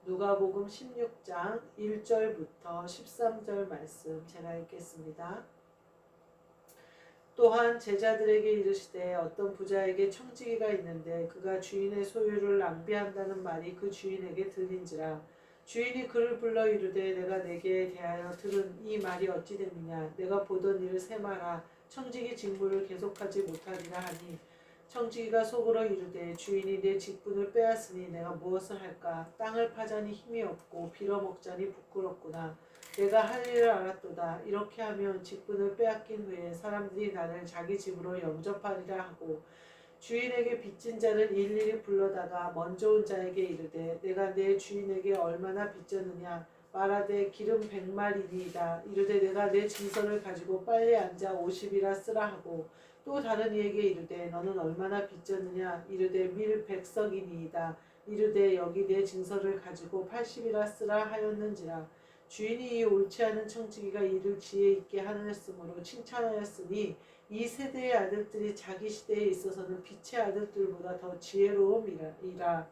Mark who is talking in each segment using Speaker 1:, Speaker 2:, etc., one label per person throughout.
Speaker 1: 누가복음 16장 1절부터 13절 말씀 제가 읽겠습니다. 또한 제자들에게 이르시되 어떤 부자에게 청지기가 있는데 그가 주인의 소유를 낭비한다는 말이 그 주인에게 들린지라. 주인이 그를 불러 이르되 내가 내게 대하여 들은 이 말이 어찌 됐느냐. 내가 보던 일을 세마라. 청지기 직무를 계속하지 못하리라 하니 청지기가 속으로 이르되 주인이 내 직분을 빼앗으니 내가 무엇을 할까. 땅을 파자니 힘이 없고 빌어먹자니 부끄럽구나. 내가 할 일을 알았도다. 이렇게 하면 직분을 빼앗긴 후에 사람들이 나를 자기 집으로 영접하리라 하고 주인에게 빚진 자를 일일이 불러다가 먼저 온 자에게 이르되 내가 내 주인에게 얼마나 빚졌느냐. 말하되 기름 100마리니이다. 이르되 내가 내 증서를 가지고 빨리 앉아 50이라 쓰라 하고 또 다른 이에게 이르되 너는 얼마나 빚졌느냐. 이르되 밀 100석이니이다. 이르되 여기 내 증서를 가지고 80이라 쓰라 하였는지라. 주인이 이 옳지 않은 청지기가 이를 지혜 있게 하였으므로 칭찬하였으니 이 세대의 아들들이 자기 시대에 있어서는 빛의 아들들보다 더 지혜로움이라.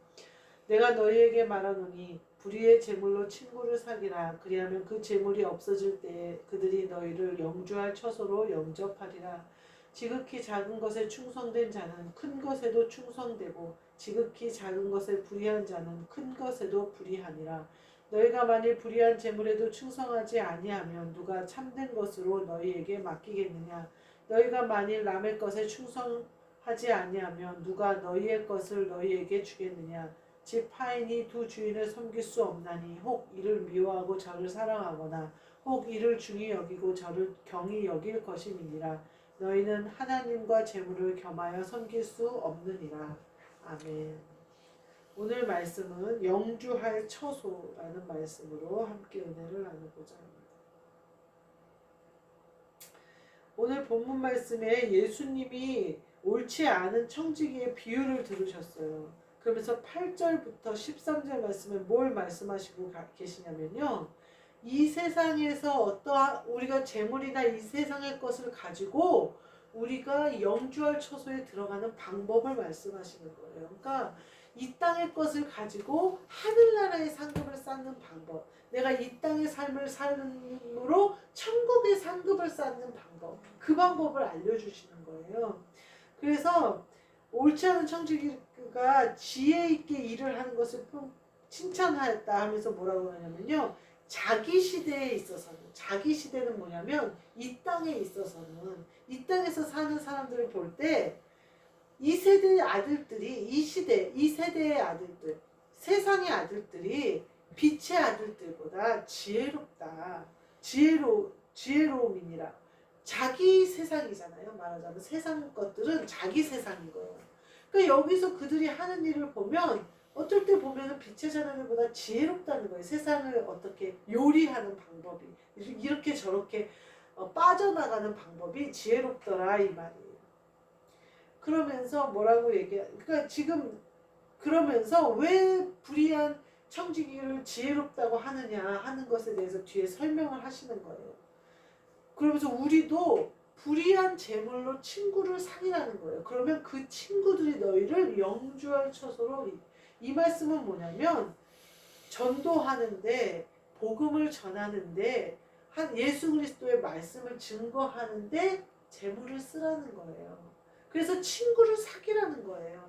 Speaker 1: 내가 너희에게 말하노니 불의의 재물로 친구를 사귀라. 그리하면 그 재물이 없어질 때에 그들이 너희를 영주할 처소로 영접하리라. 지극히 작은 것에 충성된 자는 큰 것에도 충성되고 지극히 작은 것에 불의한 자는 큰 것에도 불의하니라. 너희가 만일 불의한 재물에도 충성하지 아니하면 누가 참된 것으로 너희에게 맡기겠느냐. 너희가 만일 남의 것에 충성하지 아니하면 누가 너희의 것을 너희에게 주겠느냐. 집 하인이 두 주인을 섬길 수 없나니 혹 이를 미워하고 저를 사랑하거나 혹 이를 중히 여기고 저를 경히 여길 것임이니라. 너희는 하나님과 재물을 겸하여 섬길 수 없느니라. 아멘. 오늘 말씀은 영주할 처소라는 말씀으로 함께 은혜를 나누고자 합니다. 오늘 본문 말씀에 예수님이 옳지 않은 청지기의 비유를 들으셨어요. 그러면서 8절부터 13절 말씀에 뭘 말씀하시고 계시냐면요. 이 세상에서 어떠한 우리가 재물이나 이 세상의 것을 가지고 우리가 영주할 처소에 들어가는 방법을 말씀하시는 거예요. 그러니까 이 땅의 것을 가지고 하늘나라의 상급을 쌓는 방법, 내가 이 땅의 삶을 삶으로 천국의 상급을 쌓는 방법, 그 방법을 알려주시는 거예요. 그래서 옳지 않은 청지기가 지혜 있게 일을 하는 것을 칭찬하였다 하면서 뭐라고 하냐면요. 자기 시대에 있어서는, 자기 시대는 뭐냐면 이 땅에 있어서는, 이 땅에서 사는 사람들을 볼 때 이 세대의 아들들이, 이 시대, 이 세대의 아들들, 세상의 아들들이 빛의 아들들보다 지혜롭다. 지혜로움이니라. 자기 세상이잖아요. 말하자면 세상 것들은 자기 세상인 거예요. 그러니까 여기서 그들이 하는 일을 보면 어떨 때 보면 빛의 자녀들보다 지혜롭다는 거예요. 세상을 어떻게 요리하는 방법이, 이렇게 저렇게 빠져나가는 방법이 지혜롭더라 이 말이에요. 그러면서 뭐라고 그러니까 지금 그러면서 왜 불의한 청지기를 지혜롭다고 하느냐 하는 것에 대해서 뒤에 설명을 하시는 거예요. 그러면서 우리도 불의한 재물로 친구를 사귀라는 거예요. 그러면 그 친구들이 너희를 영주할 처소로, 이 말씀은 뭐냐면 전도하는데, 복음을 전하는데, 예수 그리스도의 말씀을 증거하는데 재물을 쓰라는 거예요. 그래서 친구를 사귀라는 거예요.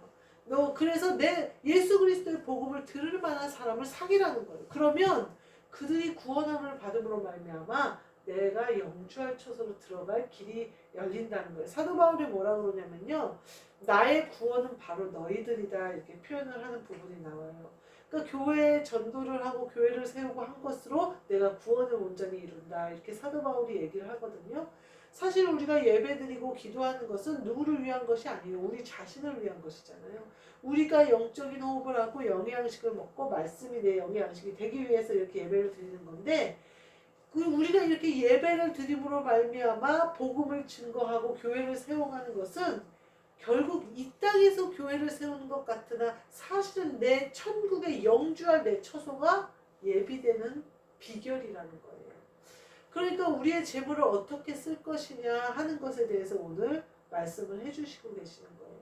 Speaker 1: 그래서 내 예수 그리스도의 복음을 들을 만한 사람을 사귀라는 거예요. 그러면 그들이 구원함을 받음으로 말미암아 내가 영주할 처소로 들어갈 길이 열린다는 거예요. 사도 바울이 뭐라고 그러냐면요. 나의 구원은 바로 너희들이다 이렇게 표현을 하는 부분이 나와요. 그러니까 교회에 전도를 하고 교회를 세우고 한 것으로 내가 구원을 온전히 이룬다 이렇게 사도 바울이 얘기를 하거든요. 사실 우리가 예배드리고 기도하는 것은 누구를 위한 것이 아니에요. 우리 자신을 위한 것이잖아요. 우리가 영적인 호흡을 하고 영양식을 먹고 말씀이 내 영양식이 되기 위해서 이렇게 예배를 드리는 건데, 우리가 이렇게 예배를 드림으로 말미암아 복음을 증거하고 교회를 세워가는 것은 결국 이 땅에서 교회를 세우는 것 같으나 사실은 내 천국에 영주할 내 처소가 예비되는 비결이라는 거예요. 그러니까 우리의 재물을 어떻게 쓸 것이냐 하는 것에 대해서 오늘 말씀을 해주시고 계시는 거예요.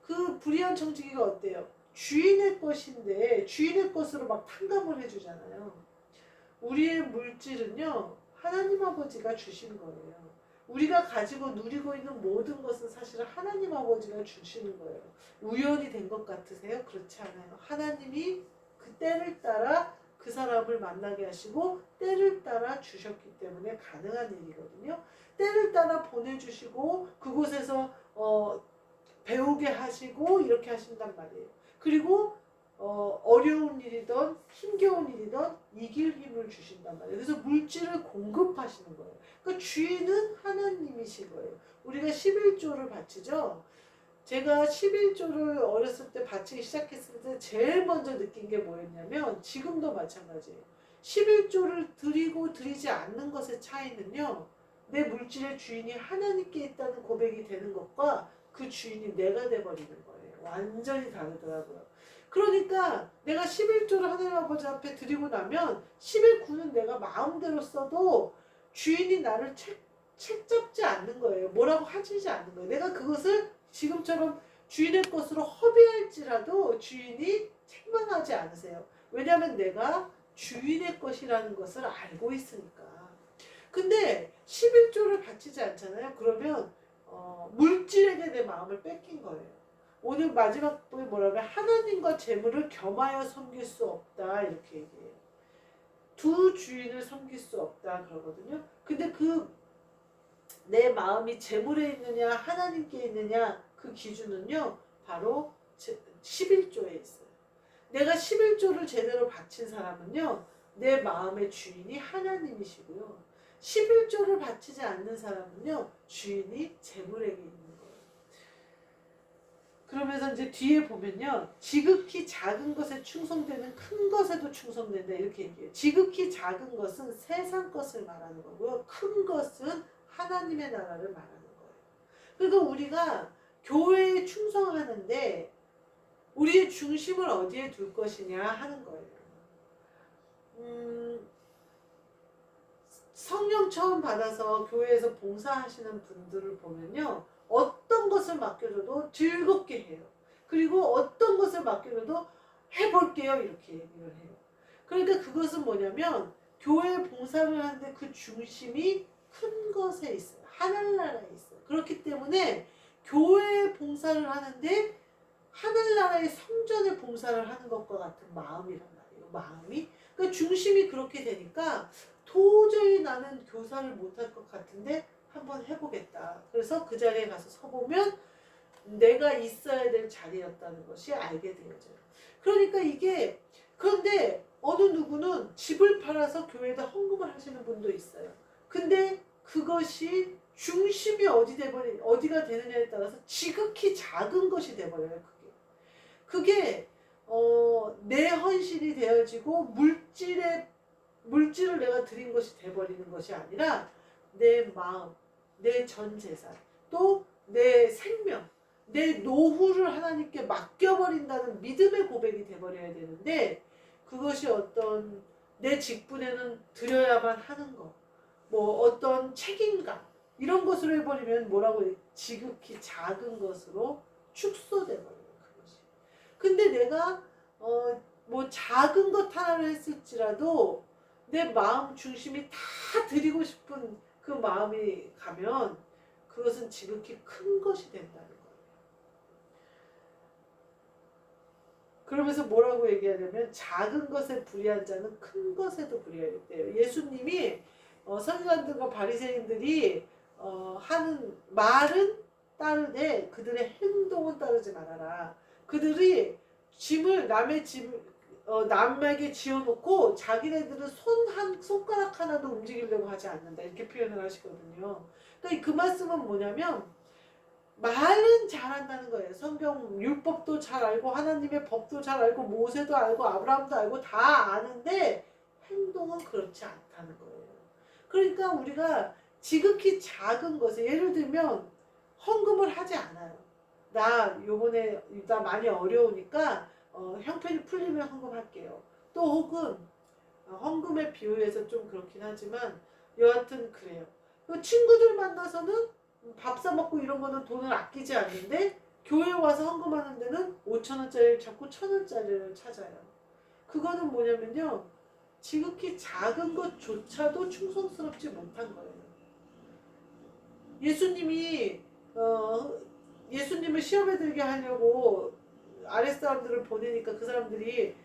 Speaker 1: 그 불의한 청지기가 어때요? 주인의 것인데 주인의 것으로 막 탕감을 해주잖아요. 우리의 물질은요, 하나님 아버지가 주신 거예요. 우리가 가지고 누리고 있는 모든 것은 사실은 하나님 아버지가 주시는 거예요. 우연이 된 것 같으세요? 그렇지 않아요. 하나님이 그 때를 따라 그 사람을 만나게 하시고 때를 따라 주셨기 때문에 가능한 일이거든요. 때를 따라 보내주시고 그곳에서 배우게 하시고 이렇게 하신단 말이에요. 그리고 어려운 일이든 힘겨운 일이든 이길 힘을 주신단 말이에요. 그래서 물질을 공급하시는 거예요. 그러니까 주인은 하나님이신 거예요. 우리가 11조를 바치죠. 제가 11조를 어렸을 때 바치기 시작했을 때 제일 먼저 느낀 게 뭐였냐면 지금도 마찬가지예요. 11조를 드리고 드리지 않는 것의 차이는요. 내 물질의 주인이 하나님께 있다는 고백이 되는 것과 그 주인이 내가 돼버리는 거예요. 완전히 다르더라고요. 그러니까 내가 11조를 하나님 아버지 앞에 드리고 나면 11조는 내가 마음대로 써도 주인이 나를 책 잡지 않는 거예요. 뭐라고 하시지 않는 거예요. 내가 그것을 지금처럼 주인의 것으로 허비할지라도 주인이 책망하지 않으세요. 왜냐하면 내가 주인의 것이라는 것을 알고 있으니까. 근데 11조를 바치지 않잖아요. 그러면 물질에게 내 마음을 뺏긴 거예요. 오늘 마지막 부에 뭐라면 하나님과 재물을 겸하여 섬길 수 없다 이렇게 얘기해요. 두 주인을 섬길 수 없다 그러거든요. 근데 내 마음이 재물에 있느냐 하나님께 있느냐 그 기준은요 바로 11조에 있어요. 내가 11조를 제대로 바친 사람은요 내 마음의 주인이 하나님이시고요. 11조를 바치지 않는 사람은요 주인이 재물에게 있는 거예요. 그러면서 이제 뒤에 보면요 지극히 작은 것에 충성되는 큰 것에도 충성된다 이렇게 얘기해요. 지극히 작은 것은 세상 것을 말하는 거고요. 큰 것은 하나님의 나라를 말하는 거예요. 그러니까 우리가 교회에 충성하는데 우리의 중심을 어디에 둘 것이냐 하는 거예요. 성령 처음 받아서 교회에서 봉사하시는 분들을 보면요. 어떤 것을 맡겨줘도 즐겁게 해요. 그리고 어떤 것을 맡겨줘도 해볼게요. 이렇게 얘기를 해요. 그러니까 그것은 뭐냐면 교회 봉사를 하는데 그 중심이 큰 것에 있어요. 하늘나라에 있어요. 그렇기 때문에 교회 봉사를 하는데 하늘나라의 성전에 봉사를 하는 것과 같은 마음이란 말이에요. 마음이. 그러니까 중심이 그렇게 되니까 도저히 나는 교사를 못할 것 같은데 한번 해보겠다. 그래서 그 자리에 가서 서보면 내가 있어야 될 자리였다는 것이 알게 되어져요. 그러니까 그런데 어느 누구는 집을 팔아서 교회에다 헌금을 하시는 분도 있어요. 근데 그것이 중심이 어디가 되느냐에 따라서 지극히 작은 것이 돼버려요. 그게 내 헌신이 되어지고 물질을 내가 드린 것이 돼버리는 것이 아니라 내 마음, 내 전 재산, 또 내 생명, 내 노후를 하나님께 맡겨버린다는 믿음의 고백이 돼버려야 되는데 그것이 어떤 내 직분에는 드려야만 하는 것, 뭐 어떤 책임감 이런 것으로 해버리면 뭐라고 해요? 지극히 작은 것으로 축소돼버려요. 그것이. 근데 내가 뭐 작은 것 하나를 했을지라도 내 마음 중심이 다 드리고 싶은 그 마음이 가면 그것은 지극히 큰 것이 된다는 거예요. 그러면서 뭐라고 얘기하냐면 작은 것에 불의한 자는 큰 것에도 불의하겠대요. 예수님이 서기관들과 바리새인들이 하는 말은 따르되 그들의 행동은 따르지 말아라. 그들이 남에게 지어놓고 자기네들은 손가락 하나도 움직이려고 하지 않는다. 이렇게 표현을 하시거든요. 그러니까 그 말씀은 뭐냐면 말은 잘한다는 거예요. 성경 율법도 잘 알고 하나님의 법도 잘 알고 모세도 알고 아브라함도 알고 다 아는데 행동은 그렇지 않다는 거예요. 그러니까 우리가 지극히 작은 것에 예를 들면 헌금을 하지 않아요. 나 많이 어려우니까 형편이 풀리면 헌금할게요. 또 혹은 헌금에 비유해서 좀 그렇긴 하지만 여하튼 그래요. 친구들 만나서는 밥 사 먹고 이런 거는 돈을 아끼지 않는데 교회 와서 헌금하는 데는 5,000원짜리를 찾고 1,000원짜리를 찾아요. 그거는 뭐냐면요. 지극히 작은 것조차도 충성스럽지 못한 거예요. 예수님이 예수님을 시험에 들게 하려고 아랫사람들을 보내니까 그 사람들이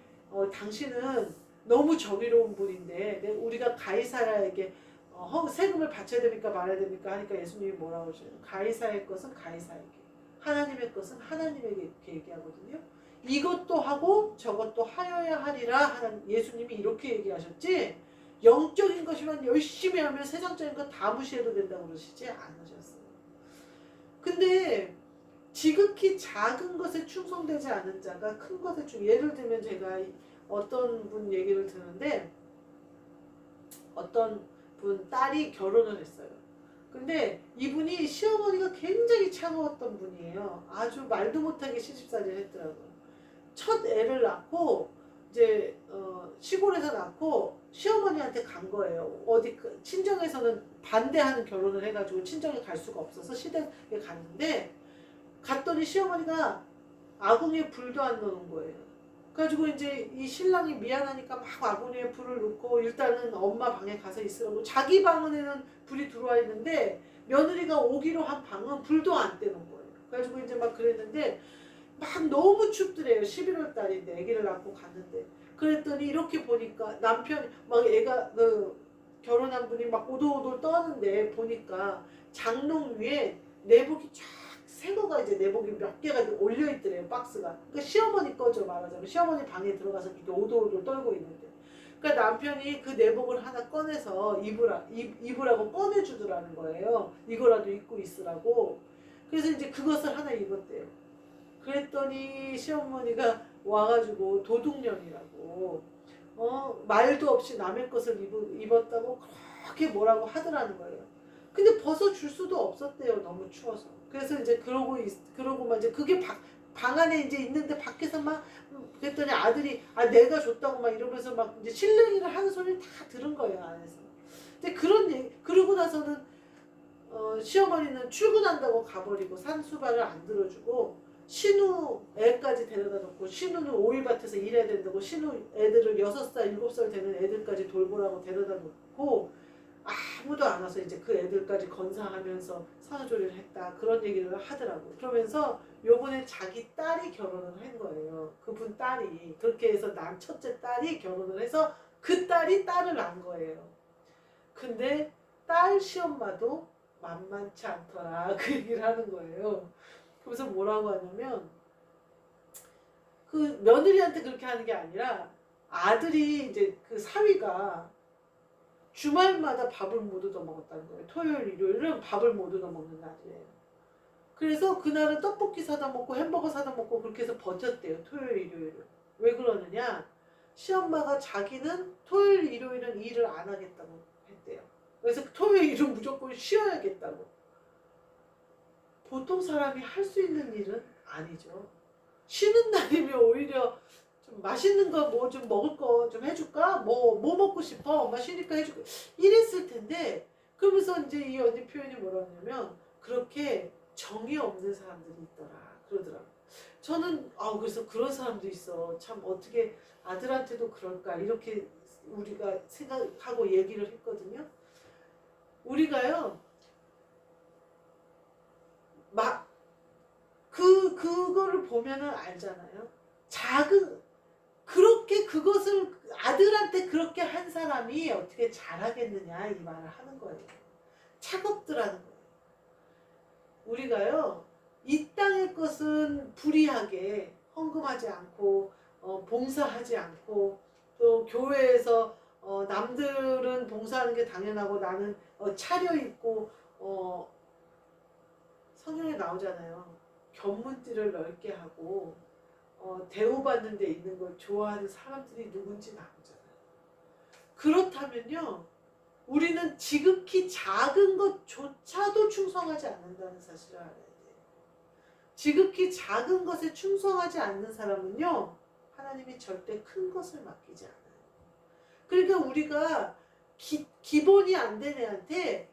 Speaker 1: 당신은 너무 정의로운 분인데 우리가 가이사라에게 세금을 바쳐야 됩니까 말아야 됩니까 하니까 예수님이 뭐라고 하셔요? 가이사의 것은 가이사에게, 하나님의 것은 하나님에게 이렇게 얘기하거든요. 이것도 하고 저것도 하여야 하리라 하는 예수님이 이렇게 얘기하셨지, 영적인 것이만 열심히 하면 세상적인 거 다 무시해도 된다고 그러시지 않으셨어요. 근데 지극히 작은 것에 충성되지 않은 자가 큰 것에 예를 들면 제가 어떤 분 얘기를 듣는데, 어떤 분 딸이 결혼을 했어요. 근데 이분이 시어머니가 굉장히 차가웠던 분이에요. 아주 말도 못하게 시집살이를 했더라고요. 첫 애를 낳고 이제 시골에서 낳고 시어머니한테 간 거예요. 어디 친정에서는 반대하는 결혼을 해가지고 친정에 갈 수가 없어서 시댁에 갔는데, 갔더니 시어머니가 아궁이에 불도 안 넣는 거예요. 그래가지고 이제 이 신랑이 미안하니까 막 아궁이에 불을 넣고 일단은 엄마 방에 가서 있으라고, 자기 방에는 불이 들어와 있는데 며느리가 오기로 한 방은 불도 안 떼는 거예요. 그래가지고 이제 막 그랬는데 막 너무 춥더래요. 11월 달인데 아기를 낳고 갔는데, 그랬더니 이렇게 보니까 남편이 막 애가 결혼한 분이 막 오돌오돌 떠는데 보니까 장롱 위에 내복이 쫙 새거가 이제 내복이 몇 개가 올려 있더래요. 박스가. 그러니까 시어머니 거죠, 말하자면. 시어머니 방에 들어가서 이렇게 오돌오돌 떨고 있는데, 그러니까 남편이 그 내복을 하나 꺼내서 입으라고 꺼내주더라는 거예요. 이거라도 입고 있으라고. 그래서 이제 그것을 하나 입었대요. 그랬더니 시어머니가 와가지고 도둑년이라고 말도 없이 남의 것을 입었다고 그렇게 뭐라고 하더라는 거예요. 근데 벗어줄 수도 없었대요. 너무 추워서. 그래서 이제 그러고만 이제 그게 방 안에 이제 있는데 밖에서 막 그랬더니 아들이 내가 줬다고 막 이러면서 막 이제 실랭이를 하는 소리를 다 들은 거예요, 안에서. 근데 그러고 나서는 시어머니는 출근한다고 가버리고 산수발을 안 들어주고 신우 애까지 데려다 놓고, 신우는 오이밭에서 일해야 된다고 신우 애들을 6살, 7살 되는 애들까지 돌보라고 데려다 놓고 아무도 안 와서 이제 그 애들까지 건사하면서 산후조리를 했다, 그런 얘기를 하더라고요. 그러면서 요번에 자기 딸이 결혼을 한 거예요. 그분 딸이 그렇게 해서 난 첫째 딸이 결혼을 해서 그 딸이 딸을 낳은 거예요. 근데 딸 시엄마도 만만치 않더라, 그 얘기를 하는 거예요. 그래서 뭐라고 하냐면, 그 며느리한테 그렇게 하는 게 아니라 아들이 이제 그 사위가 주말마다 밥을 못 얻어 먹었다는 거예요. 토요일, 일요일은 밥을 못 얻어 먹는 날이에요. 그래서 그날은 떡볶이 사다 먹고 햄버거 사다 먹고 그렇게 해서 버텼대요. 토요일, 일요일은. 왜 그러느냐? 시엄마가 자기는 토요일, 일요일은 일을 안 하겠다고 했대요. 그래서 토요일, 일은 무조건 쉬어야겠다고. 보통 사람이 할 수 있는 일은 아니죠. 쉬는 날이면 오히려 좀 맛있는 거 뭐 좀 먹을 거 좀 해줄까? 뭐 먹고 싶어? 엄마 쉬니까 해줄까? 이랬을 텐데, 그러면서 이제 이 언니 표현이 뭐라냐면 그렇게 정이 없는 사람들이 있더라 그러더라고. 저는 그래서 그런 사람도 있어. 참 어떻게 아들한테도 그럴까 이렇게 우리가 생각하고 얘기를 했거든요. 우리가요 막 그거를 보면은 알잖아요. 그렇게 그것을 아들한테 그렇게 한 사람이 어떻게 잘하겠느냐 이 말을 하는 거예요. 차갑더라는 거예요. 우리가요 이 땅의 것은 불의하게 헌금하지 않고 봉사하지 않고, 또 교회에서 남들은 봉사하는 게 당연하고 나는 차려입고 성경에 나오잖아요. 견문띠를 넓게 하고 대우받는 데 있는 걸 좋아하는 사람들이 누군지 나오잖아요. 그렇다면요 우리는 지극히 작은 것조차도 충성하지 않는다는 사실을 알아야 돼요. 지극히 작은 것에 충성하지 않는 사람은요 하나님이 절대 큰 것을 맡기지 않아요. 그러니까 우리가 기본이 안 된 애한테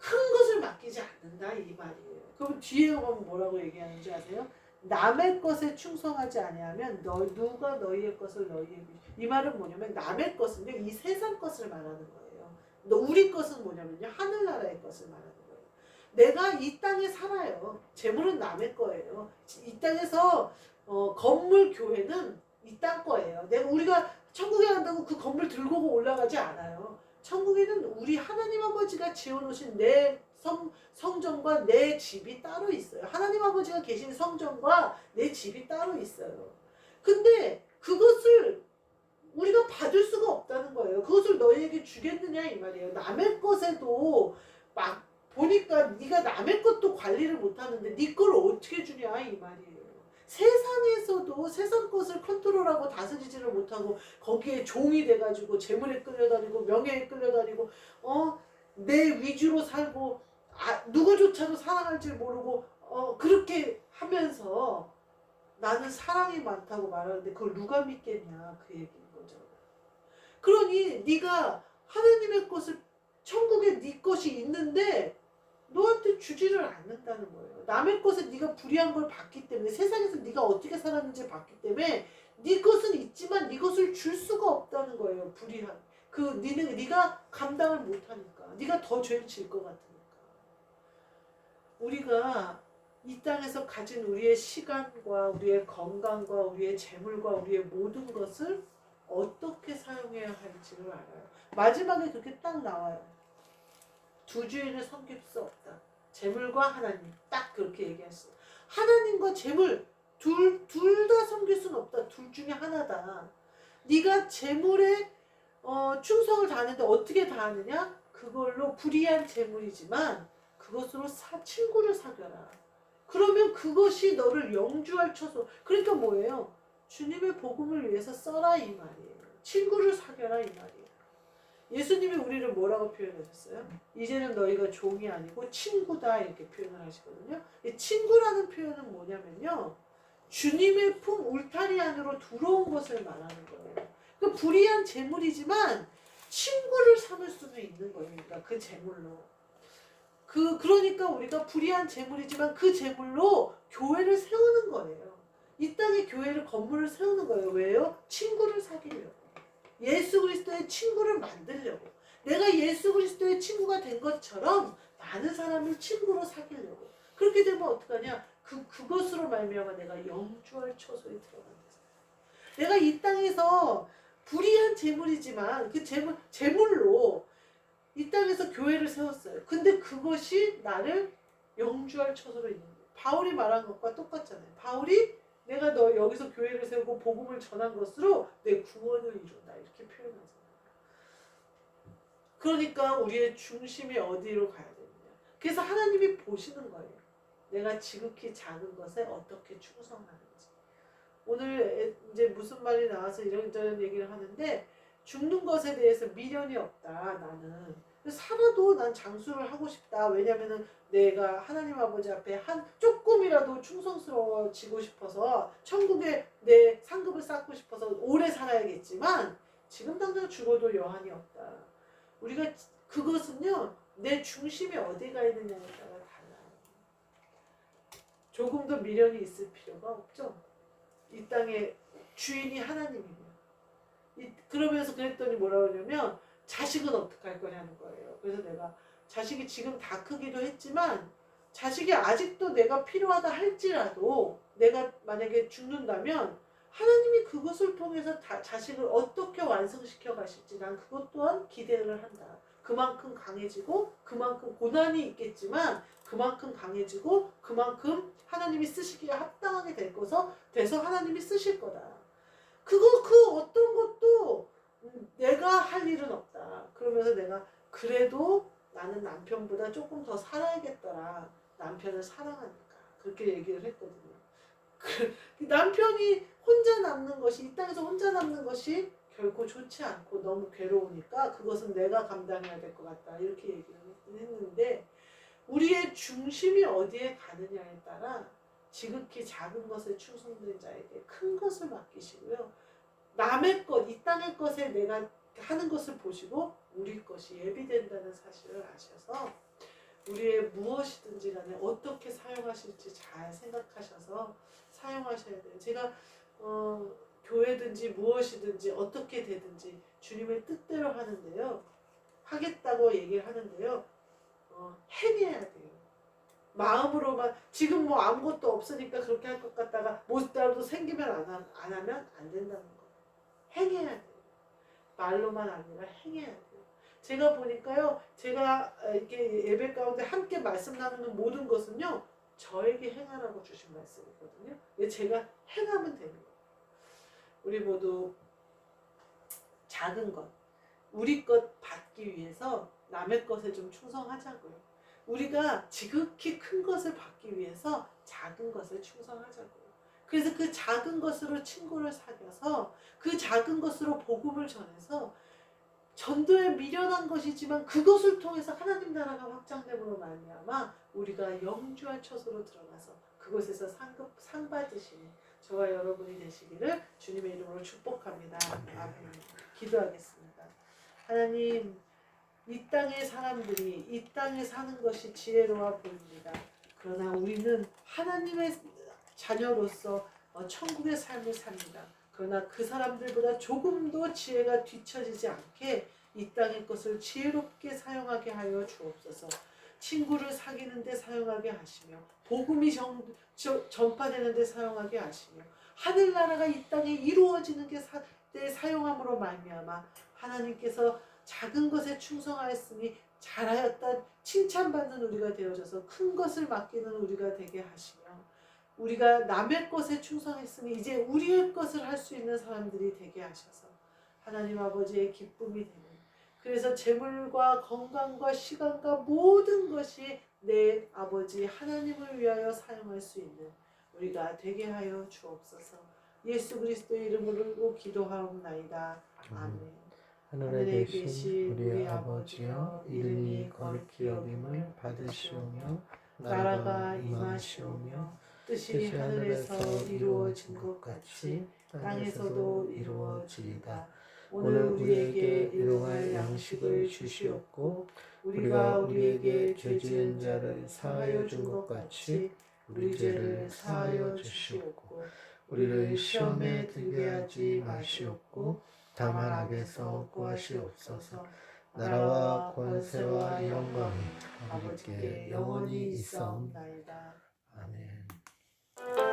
Speaker 1: 큰 것을 맡기지 않는다 이 말이에요. 그럼 뒤에 보면 뭐라고 얘기하는지 아세요? 남의 것에 충성하지 아니하면 누가 너희의 것을 너희에게 이 말은 뭐냐면 남의 것은요 이 세상 것을 말하는 거예요. 우리 것은 뭐냐면요 하늘나라의 것을 말하는 거예요. 내가 이 땅에 살아요. 재물은 남의 거예요. 이 땅에서 건물 교회는 이 땅 거예요. 우리가 천국에 간다고 그 건물 들고 올라가지 않아요. 천국에는 우리 하나님 아버지가 지어놓으신 내 성전과 내 집이 따로 있어요. 하나님 아버지가 계신 성전과 내 집이 따로 있어요. 근데 그것을 우리가 받을 수가 없다는 거예요. 그것을 너희에게 주겠느냐 이 말이에요. 남의 것에도 막 보니까 네가 남의 것도 관리를 못하는데 네 걸 어떻게 주냐 이 말이에요. 세상에서도 세상 것을 컨트롤하고 다스리지를 못하고 거기에 종이 돼가지고 재물에 끌려다니고 명예에 끌려다니고 내 위주로 살고 누구조차도 사랑할 줄 모르고 그렇게 하면서 나는 사랑이 많다고 말하는데 그걸 누가 믿겠냐 그 얘기인 거죠. 그러니 네가 하나님의 것을 천국에 네 것이 있는데 너한테 주지를 않는다는 거예요. 남의 것에 네가 불의한 걸 받기 때문에 세상에서 네가 어떻게 살았는지 봤기 때문에 네 것은 있지만 네 것을 줄 수가 없다는 거예요. 불의한 네가 감당을 못하니까 네가 더 죄를 질 것 같으니까. 우리가 이 땅에서 가진 우리의 시간과 우리의 건강과 우리의 재물과 우리의 모든 것을 어떻게 사용해야 할지를 알아요. 마지막에 그렇게 딱 나와요. 두 주인을 섬길 수 없다. 재물과 하나님. 딱 그렇게 얘기했어요. 하나님과 재물 둘 다 섬길 수는 없다. 둘 중에 하나다. 네가 재물에 충성을 다하는데 어떻게 다하느냐? 그걸로 불의한 재물이지만 그것으로 친구를 사귀어라. 그러면 그것이 너를 영주할 처소. 그러니까 뭐예요? 주님의 복음을 위해서 써라 이 말이에요. 친구를 사귀어라 이 말이에요. 예수님이 우리를 뭐라고 표현하셨어요? 이제는 너희가 종이 아니고 친구다 이렇게 표현을 하시거든요. 친구라는 표현은 뭐냐면요. 주님의 품 울타리 안으로 들어온 것을 말하는 거예요. 그 불의한 재물이지만 친구를 삼을 수도 있는 거니까 그 재물로. 그러니까 우리가 불의한 재물이지만 그 재물로 교회를 세우는 거예요. 이 땅에 교회를 건물을 세우는 거예요. 왜요? 친구를 사귀려고. 예수 그리스도의 친구를 만들려고. 내가 예수 그리스도의 친구가 된 것처럼 많은 사람을 친구로 사귀려고. 그렇게 되면 어떡하냐? 그것으로 말미암아 내가 영주할 처소에 들어간다. 내가 이 땅에서 불의한 재물이지만 그 재물로 이 땅에서 교회를 세웠어요. 근데 그것이 나를 영주할 처소로 있는 거예요. 바울이 말한 것과 똑같잖아요. 바울이 내가 너 여기서 교회를 세우고 복음을 전한 것으로 내 구원을 이룬다 이렇게 표현하잖아요. 그러니까 우리의 중심이 어디로 가야 되느냐. 그래서 하나님이 보시는 거예요. 내가 지극히 작은 것에 어떻게 충성하는지. 오늘 이제 무슨 말이 나와서 이런저런 얘기를 하는데 죽는 것에 대해서 미련이 없다 나는. 살아도 난 장수를 하고 싶다. 왜냐면은 내가 하나님 아버지 앞에 조금이라도 충성스러워지고 싶어서 천국에 내 상급을 쌓고 싶어서 오래 살아야겠지만 지금 당장 죽어도 여한이 없다. 우리가 그것은요 내 중심이 어디가 있느냐에 따라 달라요. 조금 더 미련이 있을 필요가 없죠. 이 땅의 주인이 하나님이고 그러면서 그랬더니 뭐라 그러냐면 자식은 어떻게 할 거냐는 거예요. 그래서 내가 자식이 지금 다 크기도 했지만 자식이 아직도 내가 필요하다 할지라도 내가 만약에 죽는다면 하나님이 그것을 통해서 자식을 어떻게 완성시켜 가실지 난 그것 또한 기대를 한다. 그만큼 강해지고 그만큼 고난이 있겠지만 그만큼 강해지고 그만큼 하나님이 쓰시기에 합당하게 돼서 하나님이 쓰실 거다. 그 어떤 것도 내가 할 일은 없다. 그러면서 내가 그래도 나는 남편보다 조금 더 살아야겠더라. 남편을 사랑하니까. 그렇게 얘기를 했거든요. 남편이 혼자 남는 것이 이 땅에서 혼자 남는 것이 결코 좋지 않고 너무 괴로우니까 그것은 내가 감당해야 될 것 같다. 이렇게 얘기를 했는데 우리의 중심이 어디에 가느냐에 따라 지극히 작은 것에 충성된 자에게 큰 것을 맡기시고요. 남의 것, 이 땅의 것에 내가 하는 것을 보시고 우리 것이 예비된다는 사실을 아셔서 우리의 무엇이든지 간에 어떻게 사용하실지 잘 생각하셔서 사용하셔야 돼요. 제가 교회든지 무엇이든지 어떻게 되든지 주님의 뜻대로 하는데요. 하겠다고 얘기를 하는데요. 행해야 돼요. 마음으로만 지금 뭐 아무것도 없으니까 그렇게 할 것 같다가 뭐라도 생기면 안 하면 안 된다는 거예요. 행해야 돼요. 말로만 아니라 행해야 돼요. 제가 보니까요. 제가 이렇게 예배 가운데 함께 말씀 나누는 모든 것은요. 저에게 행하라고 주신 말씀이거든요. 제가 행하면 되는 거예요. 우리 모두 작은 것, 우리 것 받기 위해서 남의 것에 좀 충성하자고요. 우리가 지극히 큰 것을 받기 위해서 작은 것에 충성하자고요. 그래서 그 작은 것으로 친구를 사귀어서 그 작은 것으로 복음을 전해서 전도에 미련한 것이지만 그것을 통해서 하나님 나라가 확장됨으로 말미암아 우리가 영주할 처소로 들어가서 그곳에서 상 받으시는 저와 여러분이 되시기를 주님의 이름으로 축복합니다. 아멘. 기도하겠습니다. 하나님, 이 땅의 사람들이 이 땅에 사는 것이 지혜로워 보입니다. 그러나 우리는 하나님의 자녀로서 천국의 삶을 삽니다. 그러나 그 사람들보다 조금도 지혜가 뒤처지지 않게 이 땅의 것을 지혜롭게 사용하게 하여 주옵소서. 친구를 사귀는 데 사용하게 하시며 복음이 전파되는 데 사용하게 하시며 하늘나라가 이 땅에 이루어지는 데 사용함으로 말미암아 하나님께서 작은 것에 충성하였으니 잘하였다 칭찬받는 우리가 되어져서 큰 것을 맡기는 우리가 되게 하시며 우리가 남의 것에 충성했으니 이제 우리의 것을 할 수 있는 사람들이 되게 하셔서 하나님 아버지의 기쁨이 되는 그래서 재물과 건강과 시간과 모든 것이 내 아버지 하나님을 위하여 사용할 수 있는 우리가 되게 하여 주옵소서. 예수 그리스도의 이름으로 기도하옵나이다. 아멘.
Speaker 2: 하늘에 계신 우리 아버지여, 이름이 거룩히 여김을 받으시오며 나라가 임하시오며 뜻이 하늘에서 이루어진 것 같이 땅에서도 이루어지이다. 오늘 우리에게 일용할 양식을 주시옵고 우리가 우리에게 죄 지은 자를 사하여 준 것 같이 우리 죄를 사하여 주시옵고 우리를 시험에 들게 하지 마시옵고 다만 악에서 구하시옵소서. 나라와 권세와 영광이 아버지께 영원히 있사옵나이다. 아멘.